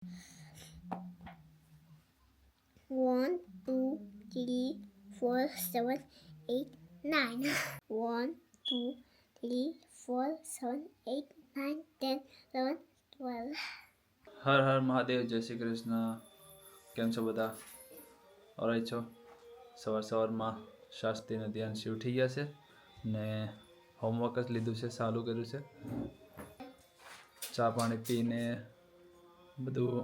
1, 2, 3, 4, 7, 8, 9. 1, 2, 3, 4, 7, 8, 9, 10, 11, 12. હર હર મહાદેવ, જય શ્રી કૃષ્ણ. કેમ છો બધા? ઓરાઈ છો? સવારમાં શાસ્ત્રીને ધ્યાનથી ઉઠી ગયા છે ને હોમવર્ક જ લીધું છે, ચાલુ કર્યું છે. ચા પાણી પીને બધું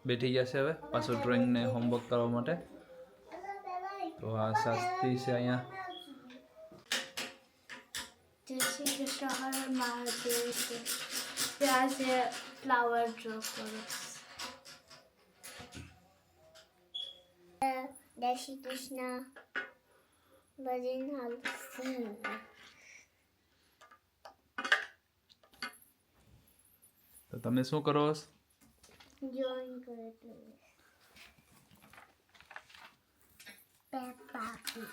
બેઠી ગયા છે. હવે પાછું ડ્રોઈંગને હોમવર્ક કરવા માટે. તો આ શાસ્ત્રી છે અહીંયા. જય શ્રી કૃષ્ણ. હર હર મહાદેવ. ત્યાં છે ફ્લાવર ડ્રો કરો. જય શ્રી કૃષ્ણ. ભજન હાલશે. તો તમે શું કરો? જોઈન કરો તો પેપા પીગ.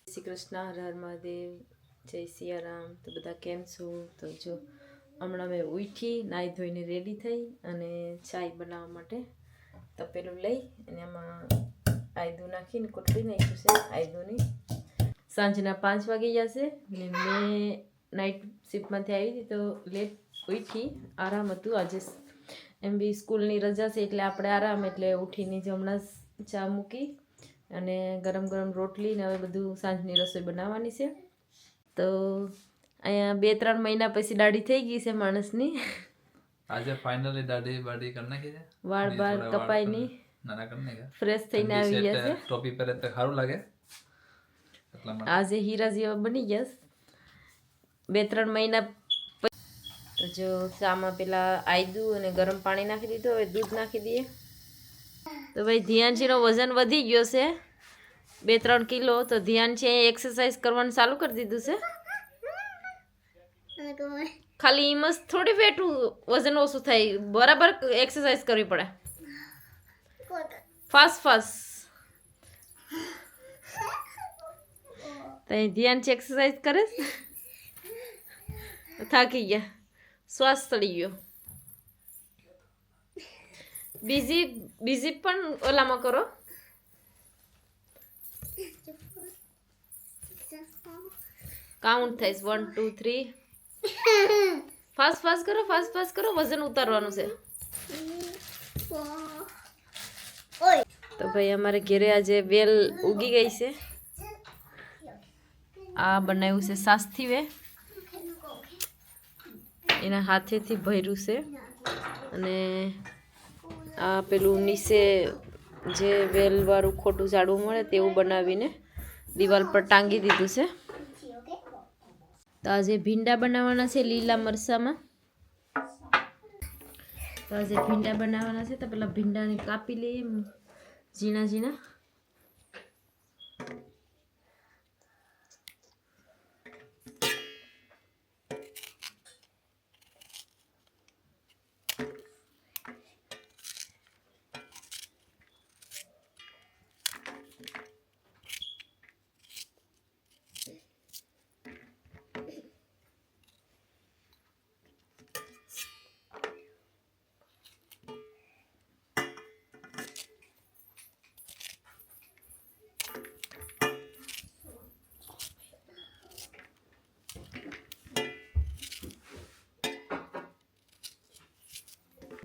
શ્રી કૃષ્ણ. હર હર મહાદેવ. જય સિયારામ. તો બધા કેમ છો? તો જો હમણાં મેં ઉઠી, નાહી ધોઈને રેડી થઈ અને ચાય બનાવવા માટે તપેલું લઈ અને એમાં આયદું નાખીને કોટડી નાખ્યું છે. આયદુની સાંજના 5 વાગી જશે ને મેં નાઇટ શિફ્ટમાંથી આવી હતી તો લેટ ઉઠી. આરામ હતું આજે, એમ બી સ્કૂલની રજા છે એટલે આપણે આરામ. એટલે ઉઠીને જ હમણાં ચા મૂકી અને ગરમ ગરમ રોટલી ને હવે બધું સાંજની રસોઈ બનાવવાની છે. તો અહીંયા 2-3 મહિના પછી દાઢી થઈ ગઈ છે માણસની. આજે ફાઇનલી દાઢી બાડી કરી નાખી છે. વાળ બાર કપાઈ નહીં, નાના કરી નાખ્યા. ફ્રેશ થઈને આવી ગયા છે. ટોપી પહેરે તો સારું લાગે. આજે હીરા જેવા બની ગયા. 2-3 મહિના તો જો ચામાં પેલા આયદું અને ગરમ પાણી નાખી દીધું. હવે દૂધ નાખી દઈએ. તો ભાઈ ધ્યાનજીનો વજન વધી ગયો છે 2-3 કિલો. તો ધ્યાન છે એક્સરસાઇઝ કરવાનું ચાલુ કરી દીધું છે. ખાલી એમ જ થોડી વેટું વજન ઓછું થાય, બરાબર એક્સરસાઇઝ કરવી પડે. ફાસ્ટ તો ધ્યાન છે એક્સરસાઇઝ કરે, થાકી ગયા, શ્વાસ ચડી ગયો. બીજી પણ ઓલામાં કરો. કાઉન્ટ થાય 1 2 3. ફાસ્ટ કરો, વજન ઉતારવાનું છે. તો ભાઈ અમારે ઘેરે આજે વેલ ઉગી ગઈ છે. આ બનાવ્યું છે સાસ્થી એના હાથેથી ભર્યું છે અને આ પેલું નીચે જે વેલવાળું ખોટું ઝાડવું મળે તેવું બનાવીને દિવાલ પર ટાંગી દીધું છે. તો આજે ભીંડા બનાવવાના છે લીલા મરચામાં. તો આજે ભીંડા બનાવવાના છે. તો પેલા ભીંડાને કાપી લઈએ ઝીણા ઝીણા.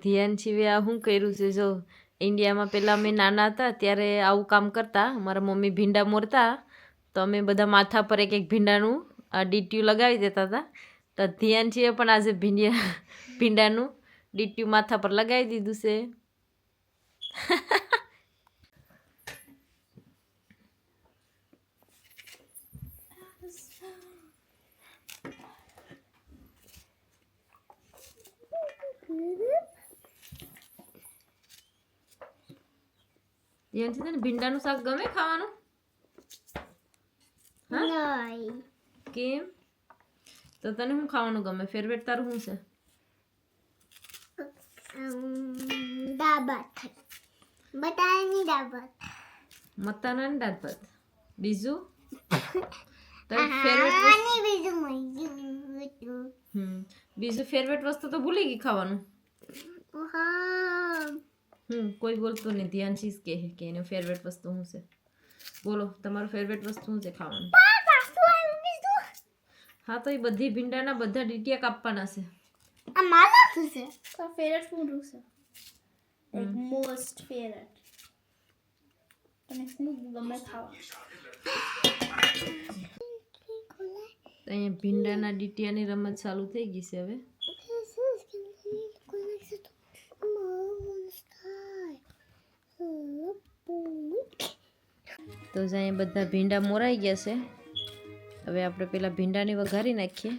ધ્યાન છીવે આ શું કર્યું છે જો. ઇન્ડિયામાં પહેલાં અમે નાના હતા ત્યારે આવું કામ કરતા. મારા મમ્મી ભીંડા મોરતા તો અમે બધા માથા પર એક ભીંડાનું ડીટ્યું લગાવી દેતા હતા. તો ધ્યાન છીવે પણ આજે ભીંડાનું ડીટ્યું માથા પર લગાવી દીધું છે. ધ્યાનથી તને ભીંડાનું શાક ગમે ખાવાનું? કેમ? તો તને શું ખાવાનું ગમે? ફેવરેટ તારું શું છે? દાળ ભાત. બટાકાની દાળ ભાત. મતાનાની દાળ ભાત. બીજું? ફેવરેટ વસ્તુ આની બીજું મળી ગયું. બીજું ફેવરેટ વસ્તુ તો ભૂલી ગઈ ખાવાનું. હા કોઈ બોલતું નહીં, ધ્યાનથી જ કહે કે એનું ફેવરેટ વસ્તુ શું છે. બોલો તમારું ફેવરેટ વસ્તુ શું છે ખાવાનું? હા તો એ બધી ભીંડાના બધા ડીટિયા કાપવાના છે. આ મારા શું છે? ફેવરેટ ફૂડ છે લાઈક મોસ્ટ ફેવરેટ તને શું ગમે ખાવા? અહીંયા ભીંડાના ડીટિયાની રમત ચાલુ થઈ ગઈ છે હવે. તો અહીંયા બધા ભીંડા મોરાઈ ગયા છે. હવે આપણે પેલા ભીંડાને વઘારી નાખીએ.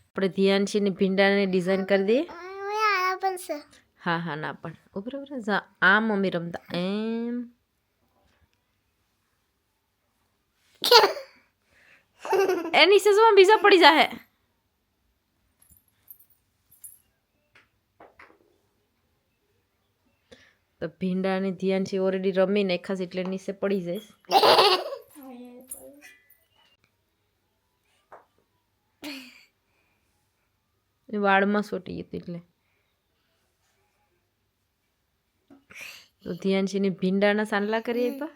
આપણે ધ્યાનથી ભીંડાને ડિઝાઇન કરી દઈએ. આ પણ છે. હા હા ના પણ ઉભર આમ મમ્મી રમતા એમ. એની સેજમાં બીજા પડી જાહે. તો ભીંડાને ધ્યાનથી ઓલરેડી રમી નાખાશ એટલે નીચે પડી જઈશ. વાળમાં સોટી ગયું એટલે તો ધ્યાનથી ભીંડાના સાંડલા કરીએ પા.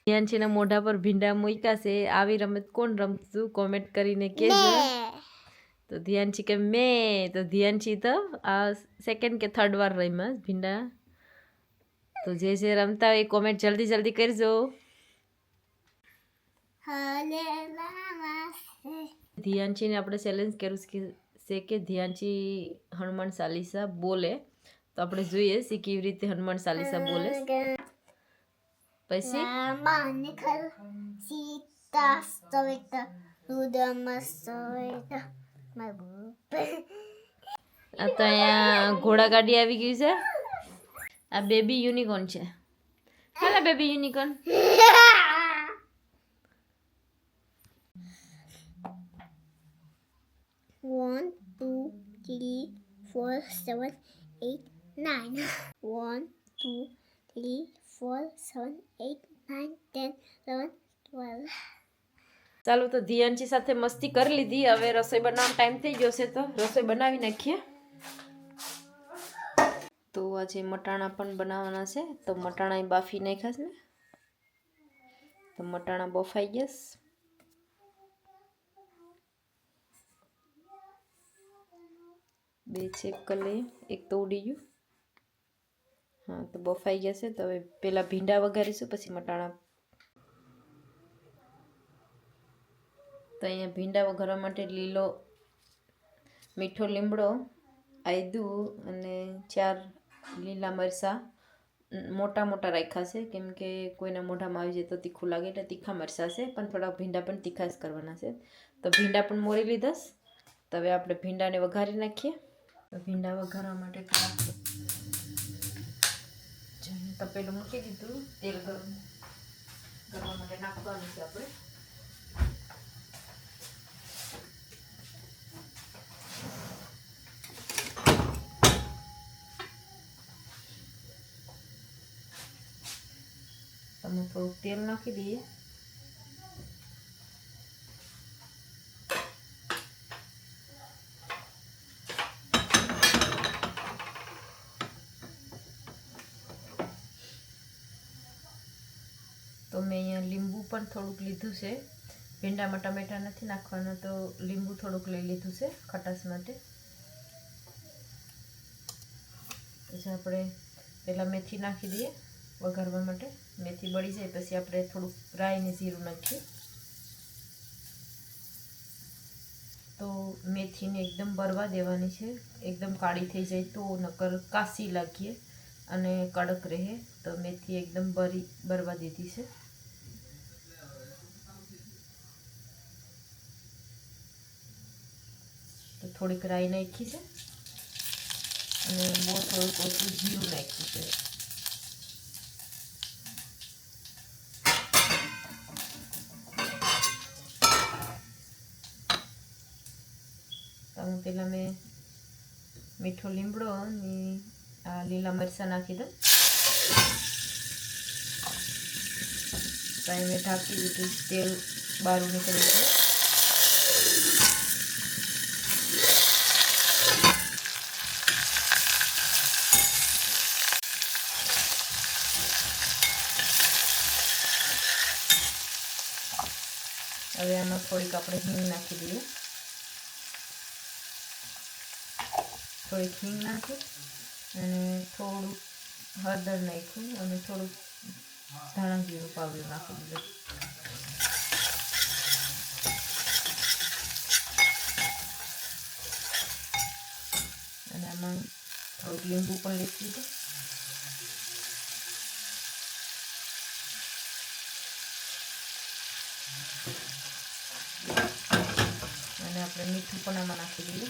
ધ્યાનથી મોઢા પર ભીંડા મૂક્યા છે. આવી રમત કોણ રમતું કોમેન્ટ કરીને કહેજો. તો ધ્યાનથી કે મેં તો ધ્યાનથી તો આ સેકન્ડ કે થર્ડ વાર રમ્યા ભીંડા. તો જે રમતા હોય એ કોમેન્ટ જલ્દી જલ્દી કરજો. ધ્યાનથી આપણે ચેલેન્જ કર્યું છે કે ધ્યાનથી હનુમાન ચાલીસા બોલે. તો આપણે જોઈએ છે કેવી રીતે હનુમાન ચાલીસા બોલે. પછી સીતા સ્તોત્ર રુદ્રમ સ્તોત્ર. આ તો અહીંયા ઘોડાગાડી આવી ગઈ છે. આ બેબી યુનિકોર્ન છે. Hello baby unicorn. 1 2 3 4 7 8 9. 1 2 3 4 7 8 9 10 11 12. ચાલો તો ધ્યાનથી સાથે મસ્તી કરી લીધી. હવે રસોઈ બનાવવાનો ટાઈમ થઈ ગયો છે તો રસોઈ બનાવી નાખીએ. તો આજે મટાણા પણ બનાવવાના છે. તો મટાણા બાફી નાખ્યા છે ને. તો મટાણા બફાઈ ગયા. બે ચેક કરી લઈએ. એક તો ઉડી ગયું. હા તો બફાઈ ગયા છે. તો હવે પેલા ભીંડા વઘારીશું પછી મટાણા. તો અહીંયા ભીંડા વઘારવા માટે લીલો મીઠો લીમડો, આદું અને 4 લીલા મરચાં મોટા મોટા રાખ્યા છે. કેમ કે કોઈના મોઢામાં આવી જાય તો તીખું લાગે એટલે તીખા મરચાં છે. પણ થોડા ભીંડા પણ તીખા જ કરવાના છે. તો ભીંડા પણ મોરી લીધા. તો હવે આપણે ભીંડાને વઘારી નાખીએ. તો ભીંડા વઘારવા માટે તપેલું મૂકી દીધું. તેલ ગરમ કરવા માટે નાખવાનું છે આપણે. તમે થોડુંક તેલ નાખી દઈએ. તો મેં અહીંયા લીંબુ પણ થોડુંક લીધું છે. ભીંડામાં ટમેટા નથી નાખવાના તો લીંબુ થોડુંક લઈ લીધું છે ખટાશ માટે. પછી આપણે પહેલાં મેથી નાખી દઈએ વઘારવા માટે. મેથી બળી જાય પછી આપણે થોડુંક રાઈ ને જીરું નાખીએ. તો મેથીને એકદમ બરવા દેવાની છે. એકદમ કાળી થઈ જાય તો નકર કાસી લાગીએ અને કડક રહે. તો મેથી એકદમ બરવા દીધી છે. તો થોડીક રાઈ નાખી છે અને બહુ થોડુંક ઓછું જીરું નાખ્યું છે. આમાં પહેલાં મેં મીઠો લીમડો અને આ લીલા મરચાં નાખી દઉં. કાંઈ મેં ઢાંકી દીધું, તેલ બહાર નીકળી ગયું. હવે આમાં થોડીક આપણે હિંગ નાખી દઈએ. થોડીક હિંગ નાખી અને થોડુંક હળદર નાખ્યું અને થોડુંક ધાણા જીરું પાવડર નાખી દીધું. અને આમાં થોડુંક લીંબુ પણ લીધી દીધું. અને આપણે મીઠું પણ આમાં નાખી દઈએ.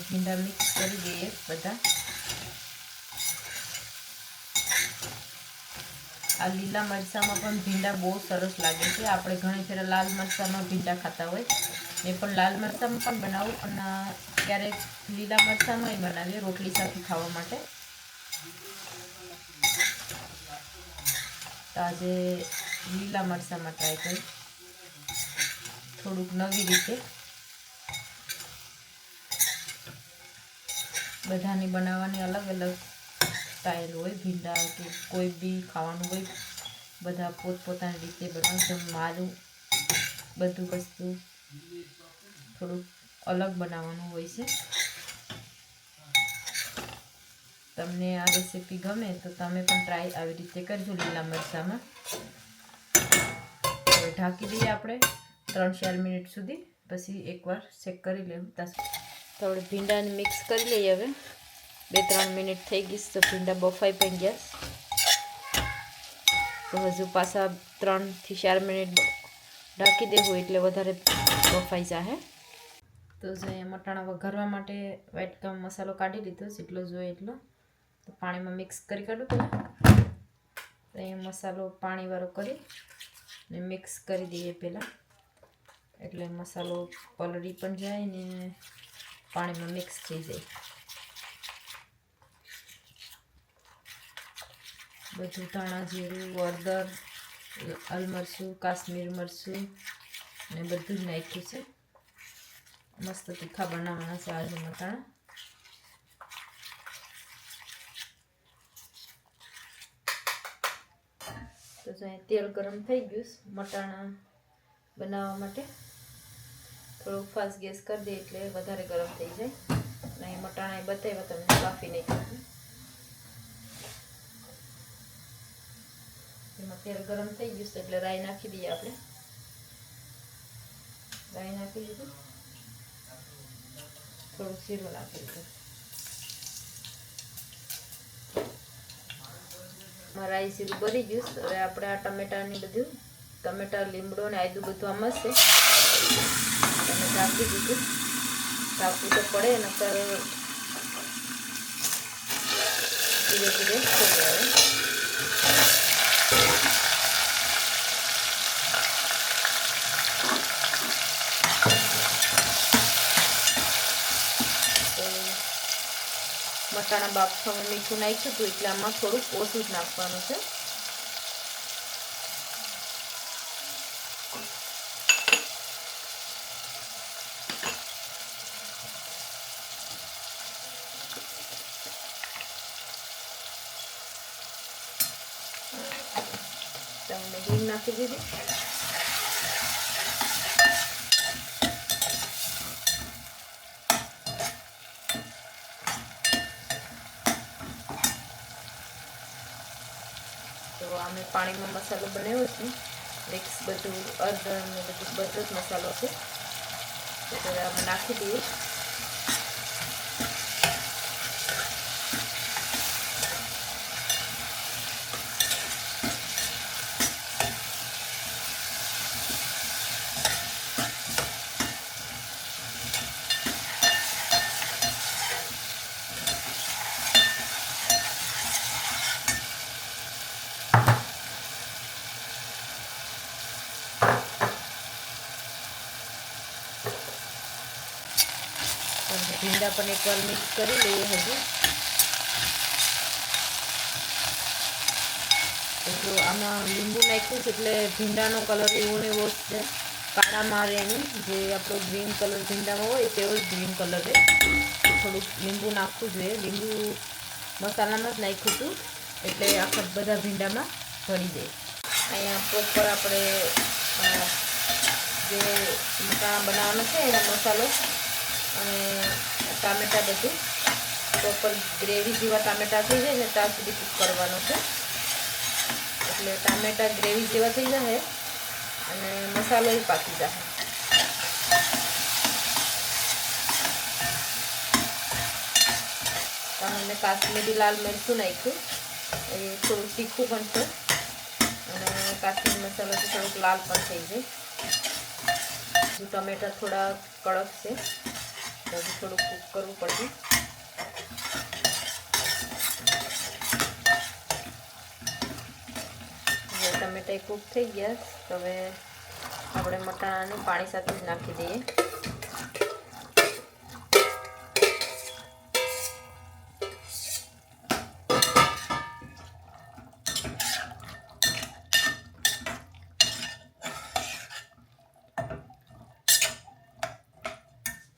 ભીંડા મિક્સ કરી દઈએ બધા. આ લીલા મરચાંમાં પણ ભીંડા બહુ સરસ લાગે છે. આપણે ઘણી ફેર લાલ મરચાંમાં ભીંડા ખાતા હોય, મેં પણ લાલ મરચાંમાં પણ બનાવું અને ક્યારેક લીલા મરચાંમાં બનાવીએ રોટલી સાથે ખાવા માટે. તો આજે લીલા મરચાંમાં ટ્રાય કરી, થોડુંક નવી રીતે. બધાની બનાવવાની અલગ અલગ સ્ટાઇલ હોય. ભીંડા કે કોઈ બી ખાવાનું હોય, બધા પોતપોતાની રીતે બનાવશે. મારું બધું વસ્તુ થોડુંક અલગ બનાવવાનું હોય છે. તમને આ રેસીપી ગમે તો તમે પણ ટ્રાય આવી રીતે કરજો લીલા મરચાંમાં. હવે ઢાંકી દઈએ આપણે 3-4 મિનિટ સુધી, પછી એકવાર ચેક કરી લેવું. તો આપણે ભીંડાને મિક્સ કરી લઈએ. હવે 2-3 મિનિટ થઈ ગઈ તો ભીંડા બફાઈ પણ ગયા. તો હજુ પાછા 3-4 મિનિટ ઢાંકી દેવું એટલે વધારે બફાઈ જાય. તો જે મટાણા વઘારવા માટે વાટકામાં મસાલો કાઢી લીધો, જેટલો જોઈએ એટલો. તો પાણીમાં મિક્સ કરી કાઢું પહેલાં. તો અહીંયા મસાલો પાણીવાળો કરી ને મિક્સ કરી દઈએ પહેલાં, એટલે મસાલો પલળી પણ જાય ને પાણીમાં મિક્સ થઈ જાય. બધું ધાણા જીરું, હળદર, લાલ મરચું, કાશ્મીર મરચું ને બધું જ નાખ્યું છે. મસ્ત તીખા બનાવવાના છે આજે મટાણા. તો તેલ ગરમ થઈ ગયું મટાણા બનાવવા માટે. થોડુંક ફાસ્ટ ગેસ કરી દે એટલે વધારે ગરમ થઈ જાય. અને મટાણા બતાવ્યા તમને કાફી નહીં કરવું. એમાં તેલ ગરમ થઈ ગયું છે એટલે રાઈ નાખી દઈએ આપણે. રાઈ નાખી દીધું, થોડુંક જીરું નાખી દીધું. રાઈ જીરું બળી ગયું. હવે આપણે આ ટમેટાની બધું લીમડો ને આદું બધું આમાં છે. તમે ઢાંકી દીધું. ઢાંકવું તો પડે, નકર ધીરે ધીરે થઈ જાય. મટાણા બાફવામાં મીઠું નાખ્યું હતું એટલે આમાં થોડુંક ઓછું જ નાખવાનું છે. તમને હિંગ નાખી દીધી. તો અમે પાણીમાં મસાલો બનાવ્યો છે મિક્સ, બધું હળદર ને બધો જ મસાલો છે. તો આમાં નાખી દઈએ. ભીંડા પણ એકવાર મિક્સ કરી લઈએ હજી. તો આમાં લીંબુ નાખ્યું છે એટલે ભીંડાનો કલર એવો ને એવો છે, કાળામાં રહે નહીં. જે આપણો ગ્રીન કલર ભીંડામાં હોય તેવો જ ગ્રીન કલર રહે. થોડુંક લીંબુ નાખવું જોઈએ. લીંબુ મસાલામાં જ નાખ્યું હતું એટલે આખા બધા ભીંડામાં ભળી જાય. અહીંયા પ્રોપર આપણે જે મસાલા બનાવવાનો છે એનો મસાલો અને ટામેટાં બધું પ્રોપર ગ્રેવી જેવા ટામેટાં થઈ જાય ને ત્યાં સુધી કૂક કરવાનું છે. એટલે ટામેટાં ગ્રેવી જેવા થઈ જાય અને મસાલો પાકી જાય. મેં કાશ્મીરી લાલ મરચું નાખ્યું, એ થોડું તીખું પણ છે અને કાશ્મીરી મસાલાથી થોડુંક લાલ પણ થઈ જાય. હજુ ટમેટા થોડા કડક છે તો હજુ થોડુંક કૂક કરવું પડશે. હવે ટમેટા કૂક થઈ ગયા તો હવે આપણે મટાણાને પાણી સાથે જ નાખી દઈએ.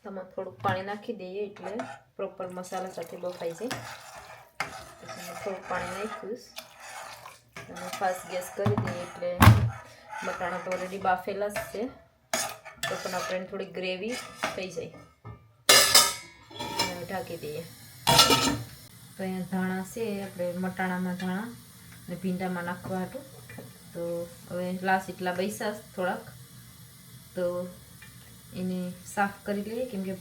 આમાં થોડુંક પાણી નાખી દઈએ એટલે પ્રોપર મસાલા સાથે બફાઈ જાય. પછી થોડુંક પાણી નાખ્યું અને ફાસ્ટ ગેસ કરી દઈએ એટલે મટાણા તો ઓલરેડી બાફેલા જ છે તો પણ આપણે થોડી ગ્રેવી થઈ જાય. અને ઢાંકી દઈએ. તો અહીંયા ધાણા છે આપણે મટાણામાં ધાણા અને ભીંડામાં નાખવા હતું. તો હવે લાસ્ટ એટલા બૈસા થોડાક તો એને સાફ કરી લઈએ, કેમ કે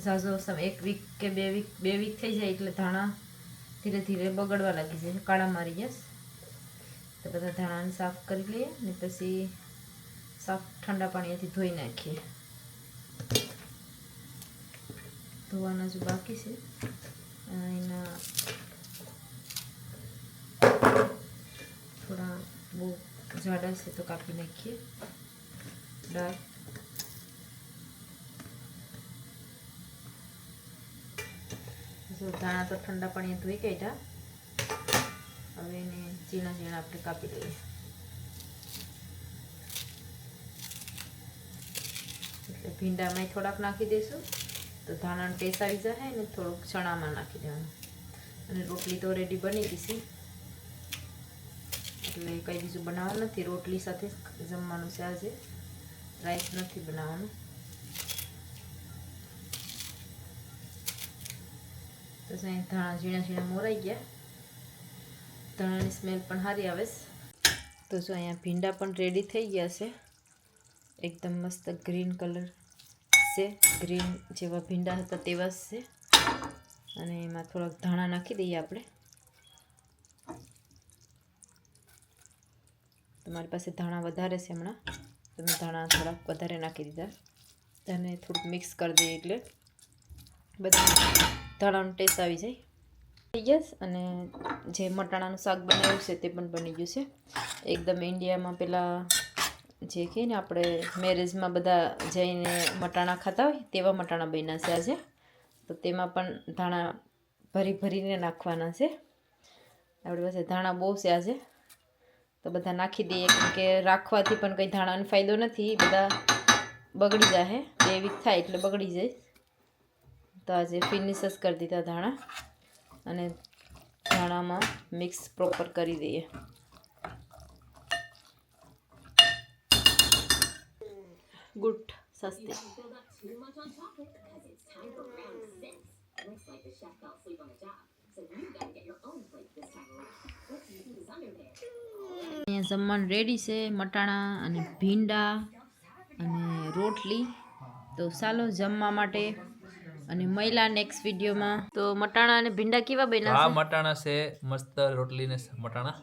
ઝાઝો સમય 1 વીક કે 2 વીક થઈ જાય એટલે ધાણા ધીરે ધીરે બગડવા લાગી જાય, કાળા મારી જશે. તો બધા ધાણાને સાફ કરી લઈએ ને પછી સાફ ઠંડા પાણીથી ધોઈ નાખીએ. ધોવાના જો બાકી છે એના થોડા બહુ જાડા છે તો કાપી નાખીએ. દાળ ધાણા તો ઠંડા પાણી ધોઈ કાઢ્યા. હવે એને ઝીણા ઝીણા આપણે કાપી લઈએ. એટલે ભીંડામાં થોડાક નાખી દઈશું તો ધાણાનો ટેસ્ટ આવી જાય ને થોડુંક ચણામાં નાખી દેવાનું. અને રોટલી તો રેડી બની ગઈ છે એટલે કંઈ બીજું બનાવવાનું નથી. રોટલી સાથે જમવાનું છે આજે, રાઈસ નથી બનાવવાનું. તો ધાણા ઝીણા ઝીણા મોરાઈ ગયા. ધાણાની સ્મેલ પણ સારી આવે છે. તો જો અહીંયા ભીંડા પણ રેડી થઈ ગયા છે. એકદમ મસ્ત ગ્રીન કલર છે, ગ્રીન જેવા ભીંડા હતા તેવા જ છે. અને એમાં થોડાક ધાણા નાખી દઈએ આપણે. તમારી પાસે ધાણા વધારે છે હમણાં તો મેં ધાણા થોડાક વધારે નાખી દીધા. અને થોડુંક મિક્સ કરી દઈએ એટલે બધા ધાણાનો ટેસ્ટ આવી જાય. થઈ ગયા. અને જે મટાણાનું શાક બનાવ્યું છે તે પણ બની ગયું છે. એકદમ ઇન્ડિયામાં પેલા જે કહીએ ને આપણે મેરેજમાં બધા જઈને મટાણા ખાતા હોય તેવા મટાણા બન્યા છે આજે. તો તેમાં પણ ધાણા ભરીને નાખવાના છે. આપણી પાસે ધાણા બહુ છે આજે તો બધા નાખી દઈએ, કેમ કે રાખવાથી પણ કંઈ ધાણાનો ફાયદો નથી, બધા બગડી જાય. 2 વીક થાય એટલે બગડી જાય. તો આજે ફિનિશ જ કરી દીધા ધાણા અને ધાણામાં મિક્સ પ્રોપર કરી દઈએ. ગુડ સસ્તી. અહીંયા જમવાનું રેડી છે, મટાણા અને ભીંડા અને રોટલી. તો ચાલો જમવા માટે અને મહિલા નેક્સ્ટ વિડીયોમાં. તો મટાણા અને ભીંડા કેવા બન્યા છે? મટાણા છે મસ્ત, રોટલી ને મટાણા.